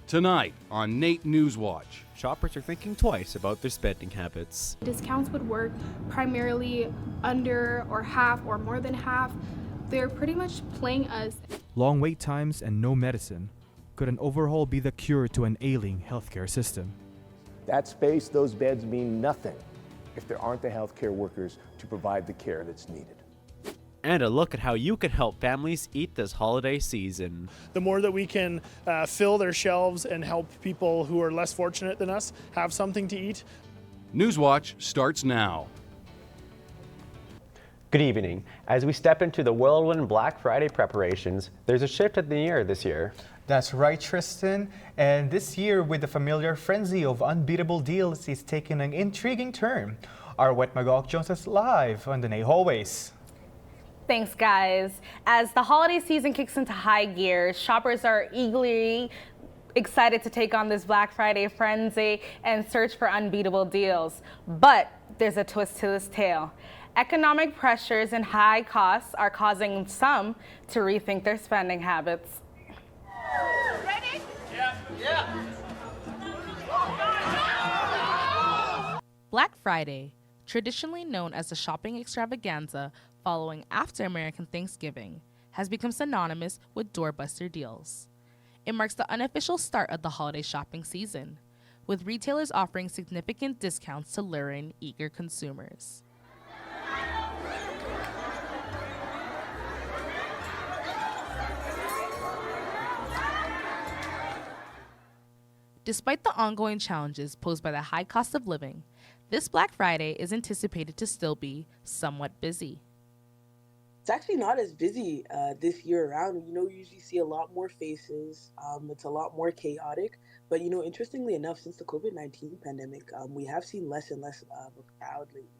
Tonight on NAIT NewsWatch. Shoppers are thinking twice about their spending habits. Discounts would work primarily under or half or more than half. They're pretty much playing us. Long wait times and no medicine. Could an overhaul be the cure to an ailing healthcare system? That space, those beds mean nothing if there aren't the healthcare workers to provide the care that's needed. And a look at how you can help families eat this holiday season. The more that we can fill their shelves and help people who are less fortunate than us have something to eat. NewsWatch starts now. Good evening. As we step into the whirlwind Black Friday preparations, there's a shift at the air this year. That's right, Tristan. And this year, with the familiar frenzy of unbeatable deals, is taking an intriguing turn. Our Wet Magog joins us live on the NAIT hallways. Thanks, guys. As the holiday season kicks into high gear, shoppers are eagerly excited to take on this Black Friday frenzy and search for unbeatable deals. But there's a twist to this tale. Economic pressures and high costs are causing some to rethink their spending habits. Ready? Yeah. Black Friday, traditionally known as the shopping extravaganza following after American Thanksgiving, has become synonymous with doorbuster deals. It marks the unofficial start of the holiday shopping season, with retailers offering significant discounts to lure in eager consumers. Despite the ongoing challenges posed by the high cost of living, this Black Friday is anticipated to still be somewhat busy. It's actually not as busy this year around. You usually see a lot more faces. It's a lot more chaotic. But, interestingly enough, since the COVID-19 pandemic, we have seen less and less of a crowd lately.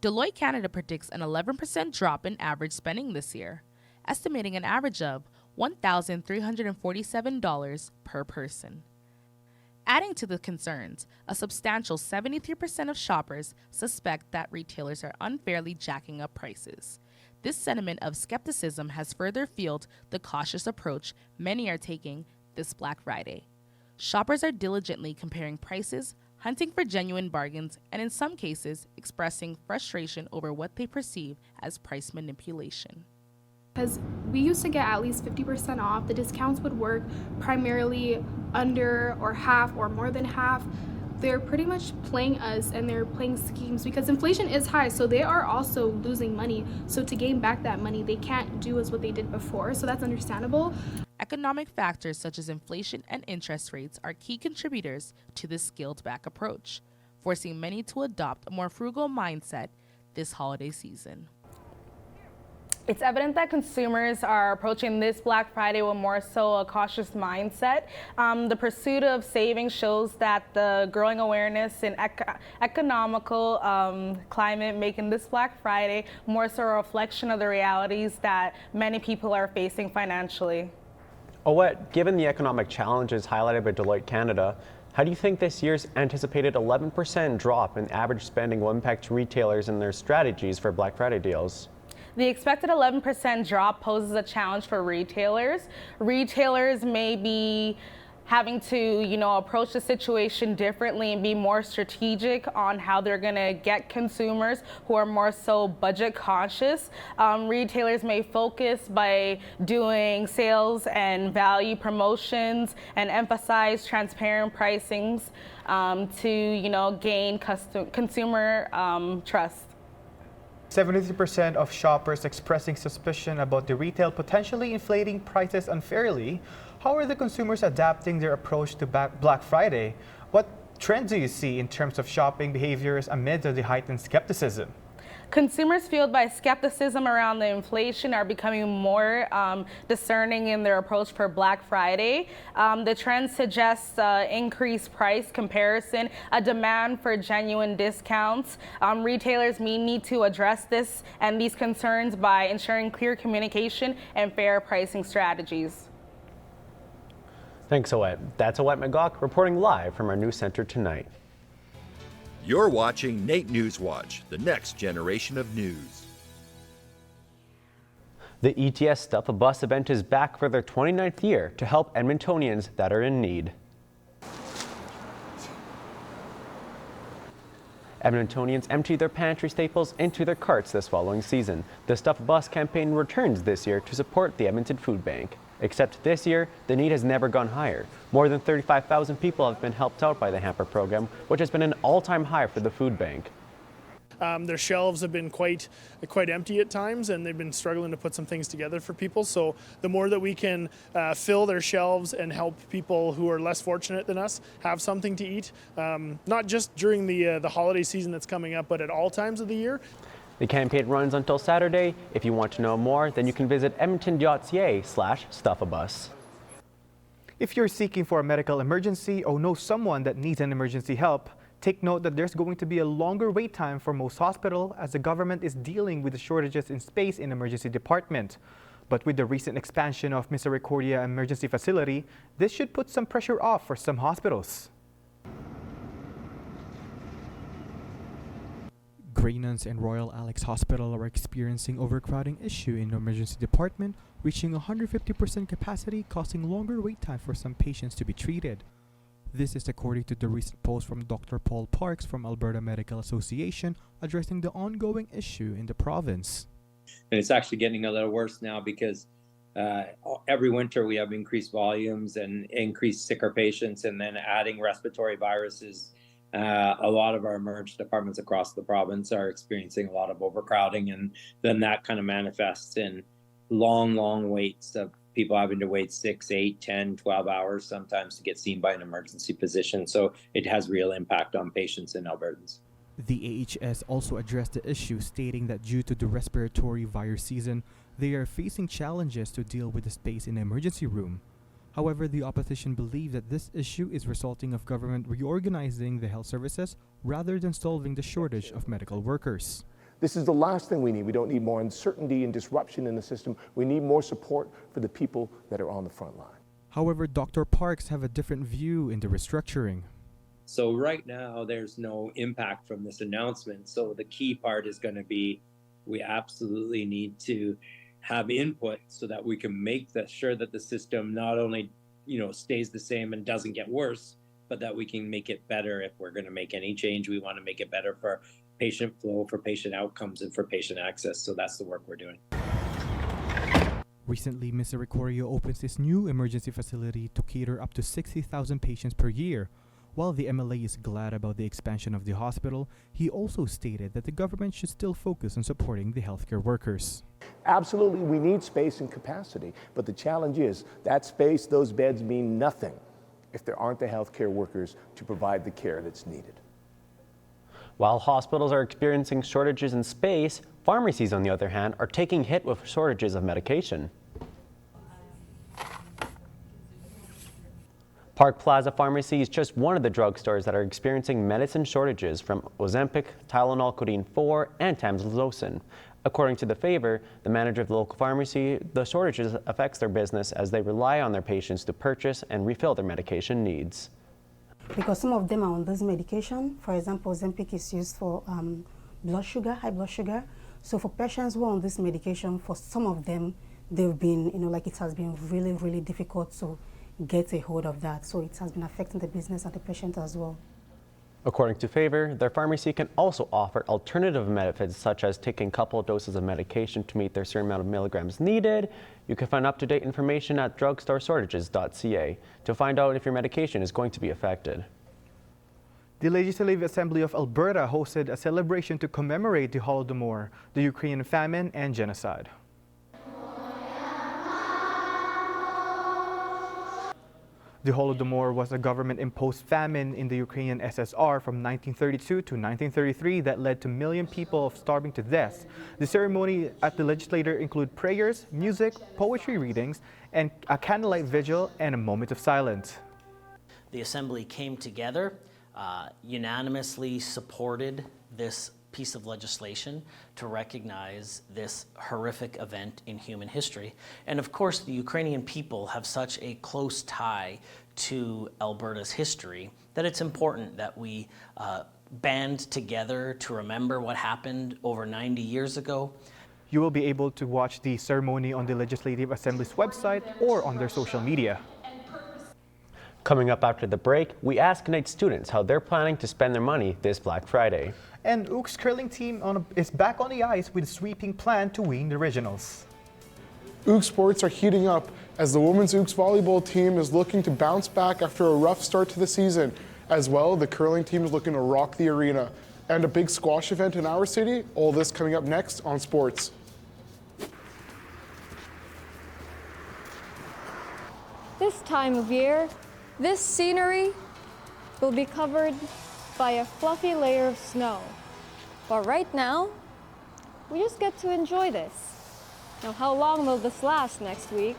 Deloitte Canada predicts an 11% drop in average spending this year, estimating an average of $1,347 per person. Adding to the concerns, a substantial 73% of shoppers suspect that retailers are unfairly jacking up prices. This sentiment of skepticism has further fueled the cautious approach many are taking this Black Friday. Shoppers are diligently comparing prices, hunting for genuine bargains, and in some cases, expressing frustration over what they perceive as price manipulation. Because we used to get at least 50% off. The discounts would work primarily under or half or more than half. They're pretty much playing us and they're playing schemes because inflation is high, so they are also losing money. So to gain back that money, they can't do as what they did before, so that's understandable. Economic factors such as inflation and interest rates are key contributors to this scaled-back approach, forcing many to adopt a more frugal mindset this holiday season. It's evident that consumers are approaching this Black Friday with more so a cautious mindset. The pursuit of saving shows that the growing awareness in economical climate making this Black Friday more so a reflection of the realities that many people are facing financially. Owette, given the economic challenges highlighted by Deloitte Canada, how do you think this year's anticipated 11% drop in average spending will impact retailers and their strategies for Black Friday deals? The expected 11% drop poses a challenge for retailers. Retailers may be having to, approach the situation differently and be more strategic on how they're going to get consumers who are more so budget conscious. Retailers may focus by doing sales and value promotions and emphasize transparent pricings to, gain consumer trust. 73% of shoppers expressing suspicion about the retail potentially inflating prices unfairly. How are the consumers adapting their approach to Black Friday? What trends do you see in terms of shopping behaviors amid the heightened skepticism? Consumers fueled by skepticism around the inflation are becoming more discerning in their approach for Black Friday. The trend suggests increased price comparison, a demand for genuine discounts. Retailers may need to address this and these concerns by ensuring clear communication and fair pricing strategies. Thanks, Owette. That's Owette Magog reporting live from our news center tonight. You're watching NAIT NewsWatch, the next generation of news. The ETS Stuff a Bus event is back for their 29th year to help Edmontonians that are in need. Edmontonians emptied their pantry staples into their carts this following season. The Stuff a Bus campaign returns this year to support the Edmonton Food Bank. Except this year, the need has never gone higher. More than 35,000 people have been helped out by the hamper program, which has been an all-time high for the food bank. Their shelves have been quite empty at times, and they've been struggling to put some things together for people. So the more that we can fill their shelves and help people who are less fortunate than us have something to eat, not just during the holiday season that's coming up, but at all times of the year. The campaign runs until Saturday. If you want to know more, then you can visit edmonton.ca/stuffabus. If you're seeking for a medical emergency or know someone that needs an emergency help, take note that there's going to be a longer wait time for most hospitals as the government is dealing with the shortages in space in emergency department. But with the recent expansion of Misericordia Emergency Facility, this should put some pressure off for some hospitals. Grey-Nuns and Royal Alex Hospital are experiencing overcrowding issue in the emergency department, reaching 150% capacity, causing longer wait time for some patients to be treated. This is according to the recent post from Dr. Paul Parks from Alberta Medical Association addressing the ongoing issue in the province. And it's actually getting a little worse now because every winter we have increased volumes and increased sicker patients, and then adding respiratory viruses. A lot of our emergency departments across the province are experiencing a lot of overcrowding, and then that kind of manifests in long waits of people having to wait 6, 8, 10, 12 hours sometimes to get seen by an emergency physician. So it has real impact on patients and Albertans. The AHS also addressed the issue, stating that due to the respiratory virus season, they are facing challenges to deal with the space in the emergency room. However, the opposition believe that this issue is resulting of government reorganizing the health services rather than solving the shortage of medical workers. This is the last thing we need. We don't need more uncertainty and disruption in the system. We need more support for the people that are on the front line. However, Dr. Parks have a different view in the restructuring. So right now, there's no impact from this announcement. So the key part is going to be, we absolutely need to have input so that we can make sure that the system not only, stays the same and doesn't get worse, but that we can make it better. If we're going to make any change, we want to make it better for patient flow, for patient outcomes, and for patient access. So that's the work we're doing. Recently, Misericordia opens this new emergency facility to cater up to 60,000 patients per year. While the MLA is glad about the expansion of the hospital, he also stated that the government should still focus on supporting the healthcare workers. Absolutely, we need space and capacity, but the challenge is that space, those beds mean nothing if there aren't the healthcare workers to provide the care that's needed. While hospitals are experiencing shortages in space, pharmacies, on the other hand, are taking hit with shortages of medication. Park Plaza Pharmacy is just one of the drugstores that are experiencing medicine shortages from Ozempic, Tylenol, Codeine 4, and Tamsulosin. According to The Favor, the manager of the local pharmacy, the shortages affects their business as they rely on their patients to purchase and refill their medication needs. Because some of them are on this medication. For example, Ozempic is used for blood sugar, high blood sugar. So for patients who are on this medication, for some of them, they've been, it has been really, really difficult to get a hold of that. So it has been affecting the business and the patient as well. According to Favor, their pharmacy can also offer alternative methods such as taking a couple of doses of medication to meet their certain amount of milligrams needed. You can find up-to-date information at drugstoresortages.ca to find out if your medication is going to be affected. The Legislative Assembly of Alberta hosted a celebration to commemorate the Holodomor, the Ukrainian famine and genocide. The Holodomor was a government-imposed famine in the Ukrainian SSR from 1932 to 1933 that led to million people starving to death. The ceremony at the legislature included prayers, music, poetry readings, and a candlelight vigil and a moment of silence. The Assembly came together, unanimously supported this piece of legislation to recognize this horrific event in human history. And of course, the Ukrainian people have such a close tie to Alberta's history that it's important that we band together to remember what happened over 90 years ago. You will be able to watch the ceremony on the Legislative Assembly's website or on their social media. Coming up after the break, we ask NAIT students how they're planning to spend their money this Black Friday. And Ooks curling team is back on the ice with a sweeping plan to win the regionals. Ooks sports are heating up as the women's Ooks volleyball team is looking to bounce back after a rough start to the season. As well, the curling team is looking to rock the arena. And a big squash event in our city. All this coming up next on Sports. This time of year, this scenery will be covered by a fluffy layer of snow. But right now, we just get to enjoy this. Now, how long will this last next week?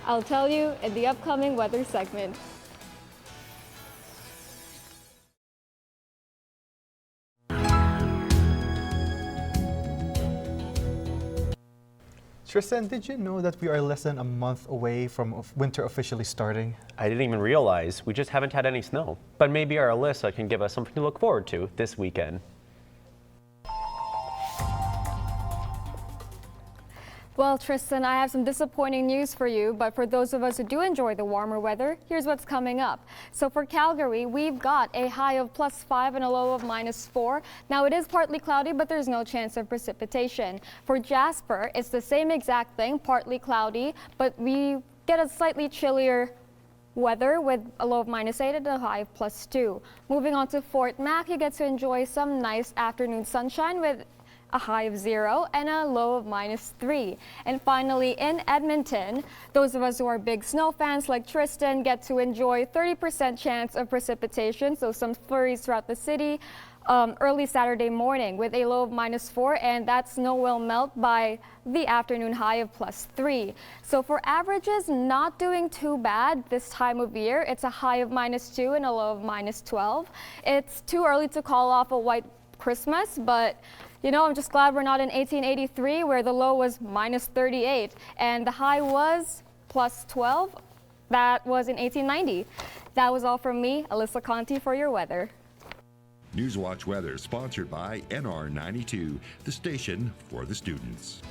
I'll tell you in the upcoming weather segment. Tristan, did you know that we are less than a month away from winter officially starting? I didn't even realize. We just haven't had any snow. But maybe our Alyssa can give us something to look forward to this weekend. Well, Tristan, I have some disappointing news for you, but for those of us who do enjoy the warmer weather, here's what's coming up. So for Calgary, we've got a high of +5 and a low of -4. Now it is partly cloudy, but there's no chance of precipitation. For Jasper, it's the same exact thing, partly cloudy, but we get a slightly chillier weather with a low of -8 and a high of +2. Moving on to Fort Mac, you get to enjoy some nice afternoon sunshine with a high of 0 and a low of -3. And finally, in Edmonton, those of us who are big snow fans like Tristan get to enjoy 30% chance of precipitation, so some flurries throughout the city early Saturday morning with a low of -4, and that snow will melt by the afternoon high of +3. So for averages, not doing too bad this time of year. It's a high of -2 and a low of -12. It's too early to call off a white Christmas, but you know, I'm just glad we're not in 1883 where the low was -38 and the high was +12. That was in 1890. That was all from me, Alyssa Conti, for your weather. NewsWatch Weather, sponsored by NR92, the station for the students.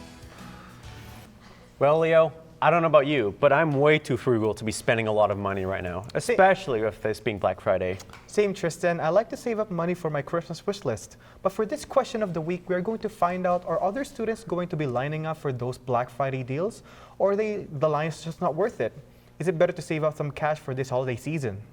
Well, Leo, I don't know about you, but I'm way too frugal to be spending a lot of money right now, especially with this being Black Friday. Same, Tristan. I like to save up money for my Christmas wish list. But for this question of the week, we're going to find out, are other students going to be lining up for those Black Friday deals? Or are the lines just not worth it? Is it better to save up some cash for this holiday season?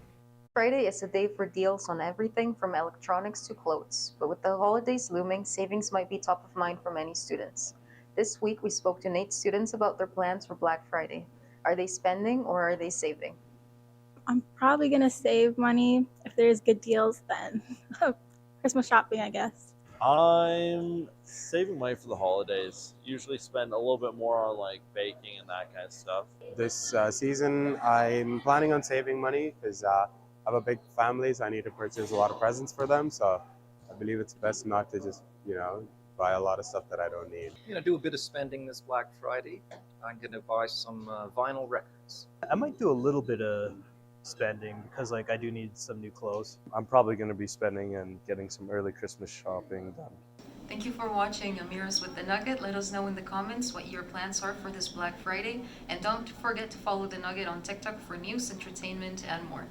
Friday is a day for deals on everything from electronics to clothes. But with the holidays looming, savings might be top of mind for many students. This week, we spoke to NAIT students about their plans for Black Friday. Are they spending or are they saving? I'm probably going to save money. If there's good deals, then Christmas shopping, I guess. I'm saving money for the holidays. Usually spend a little bit more on like baking and that kind of stuff. This season, I'm planning on saving money because I have a big family, so I need to purchase a lot of presents for them. So I believe it's best not to just, buy a lot of stuff that I don't need. Do a bit of spending this Black Friday. I'm going to buy some vinyl records. I might do a little bit of spending because I do need some new clothes. I'm probably going to be spending and getting some early Christmas shopping done. Thank you for watching Amiras with the Nugget. Let us know in the comments what your plans are for this Black Friday. And don't forget to follow the Nugget on TikTok for news, entertainment, and more.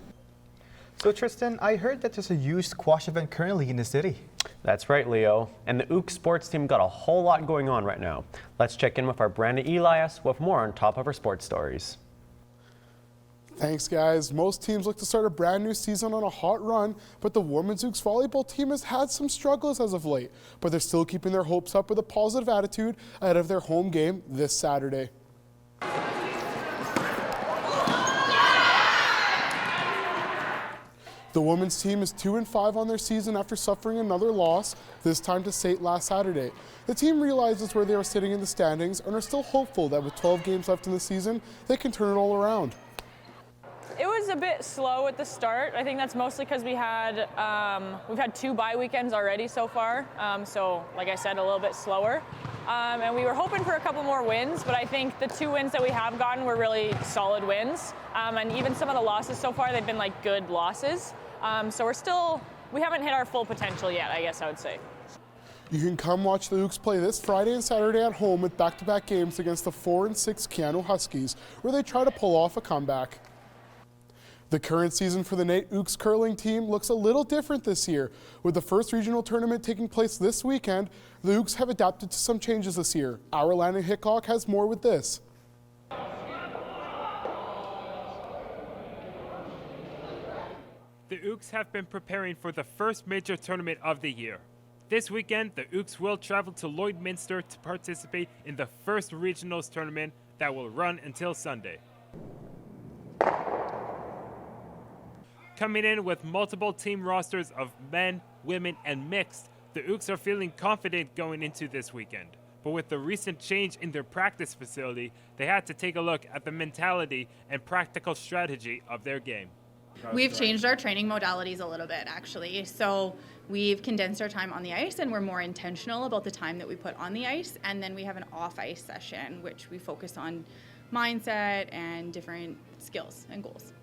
So Tristan, I heard that there's a huge squash event currently in the city. That's right, Leo. And the Ook sports team got a whole lot going on right now. Let's check in with our Brandon Elias with more on top of our sports stories. Thanks, guys. Most teams look to start a brand new season on a hot run, but the women's Ooks volleyball team has had some struggles as of late. But they're still keeping their hopes up with a positive attitude ahead of their home game this Saturday. The women's team is 2-5 on their season after suffering another loss, this time to SAIT last Saturday. The team realizes where they are sitting in the standings and are still hopeful that with 12 games left in the season, they can turn it all around. It was a bit slow at the start. I think that's mostly because we've had 2 bye weekends already so far. So like I said, a little bit slower. And we were hoping for a couple more wins, but I think the 2 wins that we have gotten were really solid wins. And even some of the losses so far, they've been like good losses. So we haven't hit our full potential yet, I guess I would say. You can come watch the Ooks play this Friday and Saturday at home with back-to-back games against the 4-6 Keanu Huskies, where they try to pull off a comeback. The current season for the NAIT Ooks curling team looks a little different this year. With the first regional tournament taking place this weekend, the Ooks have adapted to some changes this year. Our Landon Hickok has more with this. The Ooks have been preparing for the first major tournament of the year. This weekend, the Ooks will travel to Lloydminster to participate in the first regionals tournament that will run until Sunday. Coming in with multiple team rosters of men, women, and mixed, the Ooks are feeling confident going into this weekend. But with the recent change in their practice facility, they had to take a look at the mentality and practical strategy of their game. We've changed our training modalities a little bit, actually. So we've condensed our time on the ice, and we're more intentional about the time that we put on the ice. And then we have an off-ice session, which we focus on mindset and different skills and goals.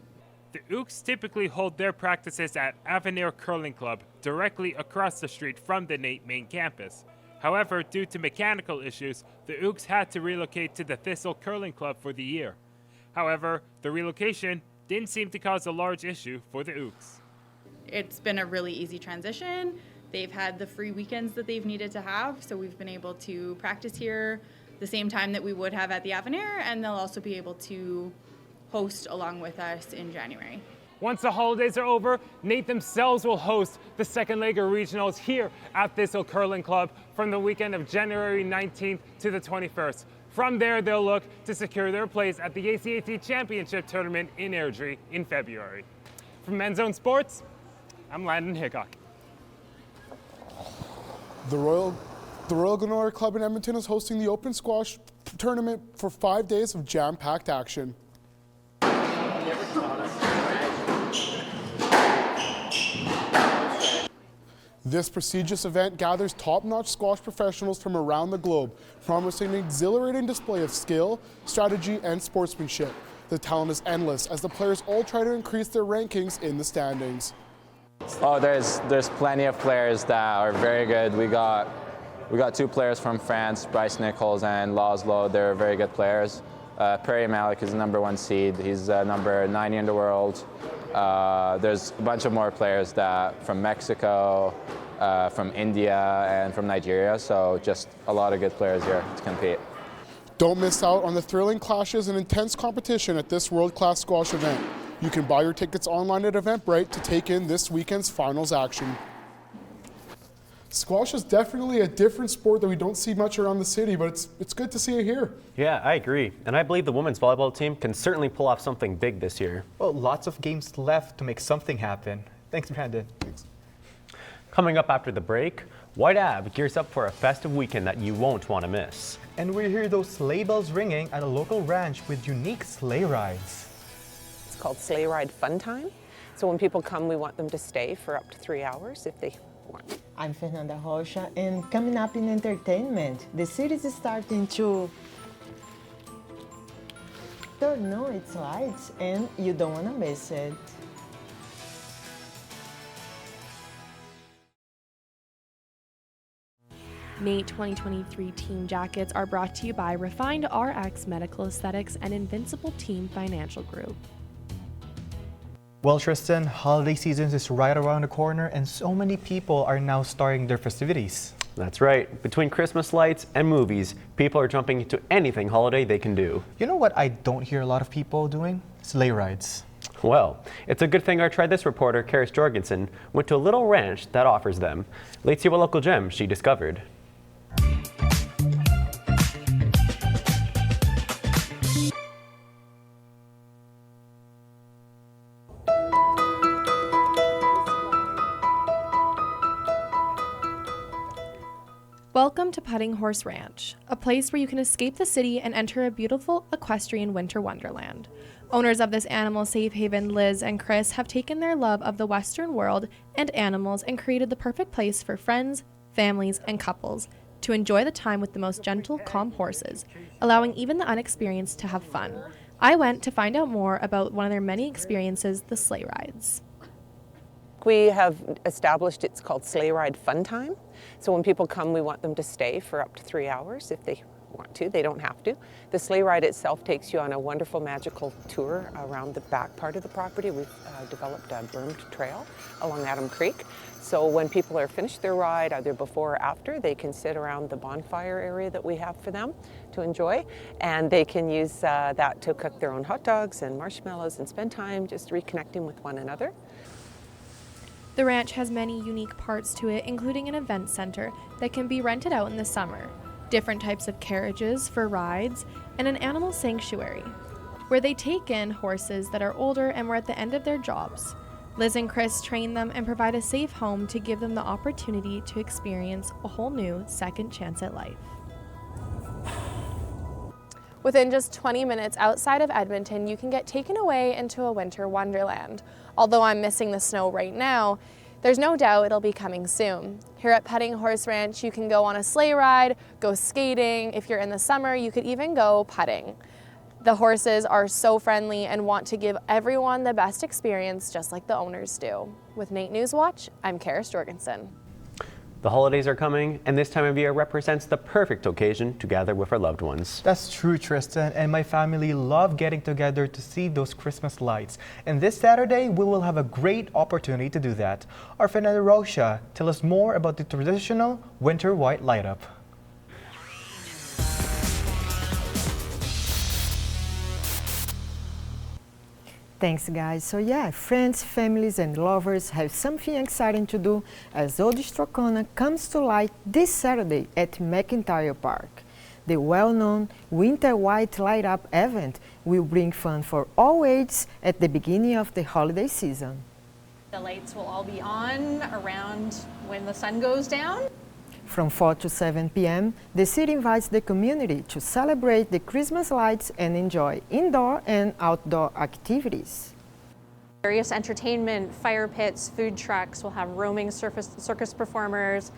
The Ooks typically hold their practices at Avenir Curling Club, directly across the street from the NAIT main campus. However, due to mechanical issues, the Ooks had to relocate to the Thistle Curling Club for the year. However, the relocation didn't seem to cause a large issue for the Ooks. It's been a really easy transition. They've had the free weekends that they've needed to have, so we've been able to practice here the same time that we would have at the Avenir, and they'll also be able to host along with us in January. Once the holidays are over, NAIT themselves will host the second leg of regionals here at Thistle Curling Club from the weekend of January 19th to the 21st. From there, they'll look to secure their place at the ACAT Championship Tournament in Airdrie in February. From Men's Zone Sports, I'm Landon Hickok. The Royal Glenora Club in Edmonton is hosting the Open Squash Tournament for 5 days of jam-packed action. This prestigious event gathers top-notch squash professionals from around the globe, promising an exhilarating display of skill, strategy, and sportsmanship. The talent is endless as the players all try to increase their rankings in the standings. Oh, there's plenty of players that are very good. We got 2 players from France, Bryce Nichols and Laszlo. They're very good players. Perry Malik is the #1 seed. He's number 90 in the world. There's a bunch of more players from Mexico, from India, and from Nigeria. So just a lot of good players here to compete. Don't miss out on the thrilling clashes and intense competition at this world-class squash event. You can buy your tickets online at Eventbrite to take in this weekend's finals action. Squash is definitely a different sport that we don't see much around the city, but it's good to see it here. Yeah, I agree. And I believe the women's volleyball team can certainly pull off something big this year. Well, lots of games left to make something happen. Thanks, Brandon. Thanks. Coming up after the break, White Ave gears up for a festive weekend that you won't want to miss. And we hear those sleigh bells ringing at a local ranch with unique sleigh rides. It's called Sleigh Ride Fun Time. So when people come, we want them to stay for up to 3 hours if they want. I'm Fernanda Rocha, and coming up in entertainment, the city is starting to turn on its lights, and you don't want to miss it. NAIT 2023 team jackets are brought to you by Refined RX Medical Aesthetics and Invincible Team Financial Group. Well, Tristan, holiday season is right around the corner, and so many people are now starting their festivities. That's right. Between Christmas lights and movies, people are jumping into anything holiday they can do. You know what I don't hear a lot of people doing? Sleigh rides. Well, it's a good thing our Try This reporter, Karis Jorgensen, went to a little ranch that offers them. Let's see what local gem she discovered. Welcome to Putting Horse Ranch, a place where you can escape the city and enter a beautiful equestrian winter wonderland. Owners of this animal safe haven, Liz and Chris, have taken their love of the Western world and animals and created the perfect place for friends, families, and couples to enjoy the time with the most gentle, calm horses, allowing even the unexperienced to have fun. I went to find out more about one of their many experiences, the sleigh rides. We have established it's called Sleigh Ride Fun Time. So when people come, we want them to stay for up to 3 hours if they want to. They don't have to. The sleigh ride itself takes you on a wonderful magical tour around the back part of the property. We've developed a bermed trail along Adam Creek. So when people are finished their ride, either before or after, they can sit around the bonfire area that we have for them to enjoy. And they can use that to cook their own hot dogs and marshmallows and spend time just reconnecting with one another. The ranch has many unique parts to it, including an event center that can be rented out in the summer, different types of carriages for rides, and an animal sanctuary, where they take in horses that are older and were at the end of their jobs. Liz and Chris train them and provide a safe home to give them the opportunity to experience a whole new second chance at life. Within just 20 minutes outside of Edmonton, you can get taken away into a winter wonderland. Although I'm missing the snow right now, there's no doubt it'll be coming soon. Here at Putting Horse Ranch, you can go on a sleigh ride, go skating. If you're in the summer, you could even go putting. The horses are so friendly and want to give everyone the best experience, just like the owners do. With NAIT NewsWatch, I'm Karis Jorgensen. The holidays are coming, and this time of year represents the perfect occasion to gather with our loved ones. That's true, Tristan, and my family love getting together to see those Christmas lights. And this Saturday, we will have a great opportunity to do that. Our friend Rosha, tell us more about the traditional winter white light up. Thanks, guys. So yeah, friends, families, and lovers have something exciting to do as Old Strathcona comes to light this Saturday at McIntyre Park. The well-known Winter White Light Up event will bring fun for all ages at the beginning of the holiday season. The lights will all be on around when the sun goes down. From 4 to 7 p.m., the city invites the community to celebrate the Christmas lights and enjoy indoor and outdoor activities. Various entertainment, fire pits, food trucks, will have roaming circus performers.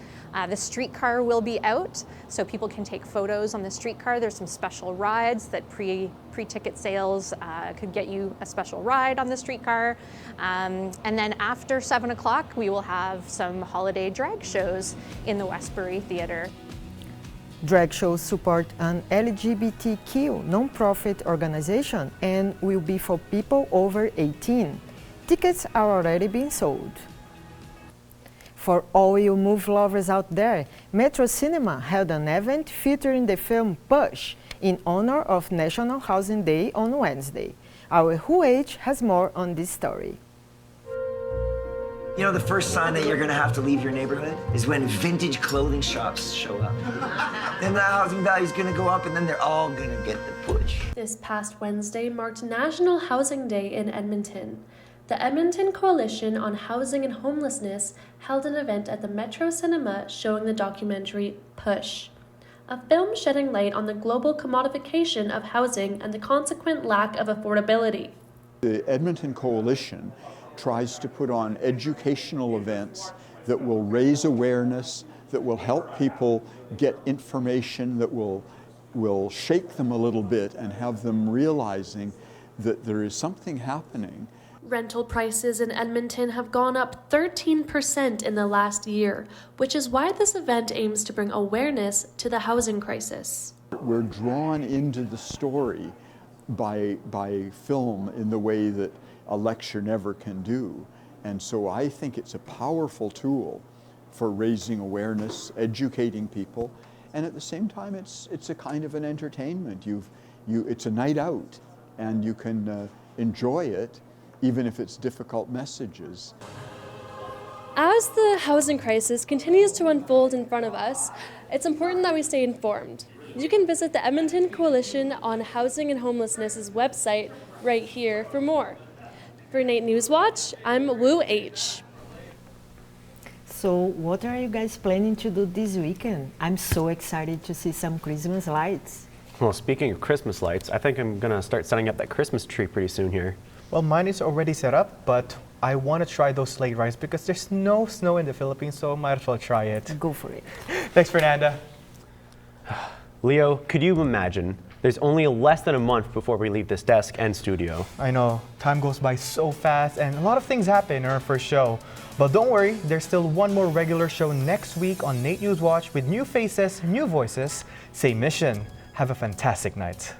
The streetcar will be out, so people can take photos on the streetcar. There's some special rides that pre-ticket sales could get you a special ride on the streetcar. And then after 7 o'clock, we will have some holiday drag shows in the Westbury Theatre. Drag shows support an LGBTQ non-profit organization and will be for people over 18. Tickets are already being sold. For all you movie lovers out there, Metro Cinema held an event featuring the film Push in honor of National Housing Day on Wednesday. Our Who Age has more on this story. You know, the first sign that you're gonna have to leave your neighborhood is when vintage clothing shops show up. Then the housing value's gonna go up and then they're all gonna get the push. This past Wednesday marked National Housing Day in Edmonton. The Edmonton Coalition on Housing and Homelessness held an event at the Metro Cinema showing the documentary Push, a film shedding light on the global commodification of housing and the consequent lack of affordability. The Edmonton Coalition tries to put on educational events that will raise awareness, that will help people get information, that will shake them a little bit and have them realizing that there is something happening. Rental prices in Edmonton have gone up 13% in the last year, which is why this event aims to bring awareness to the housing crisis. We're drawn into the story by film in the way that a lecture never can do. And so I think it's a powerful tool for raising awareness, educating people, and at the same time it's a kind of an entertainment. It's a night out, and you can enjoy it even if it's difficult messages. As the housing crisis continues to unfold in front of us, it's important that we stay informed. You can visit the Edmonton Coalition on Housing and Homelessness' website right here for more. For NAIT NewsWatch, I'm Woo H. So what are you guys planning to do this weekend? I'm so excited to see some Christmas lights. Well, speaking of Christmas lights, I think I'm gonna start setting up that Christmas tree pretty soon here. Well, mine is already set up, but I want to try those sleigh rides because there's no snow in the Philippines, so might as well try it. Go for it. Thanks, Fernanda. Leo, could you imagine? There's only less than a month before we leave this desk and studio. I know, time goes by so fast and a lot of things happen in our first show. But don't worry, there's still one more regular show next week on NAIT NewsWatch with new faces, new voices, same mission. Have a fantastic night.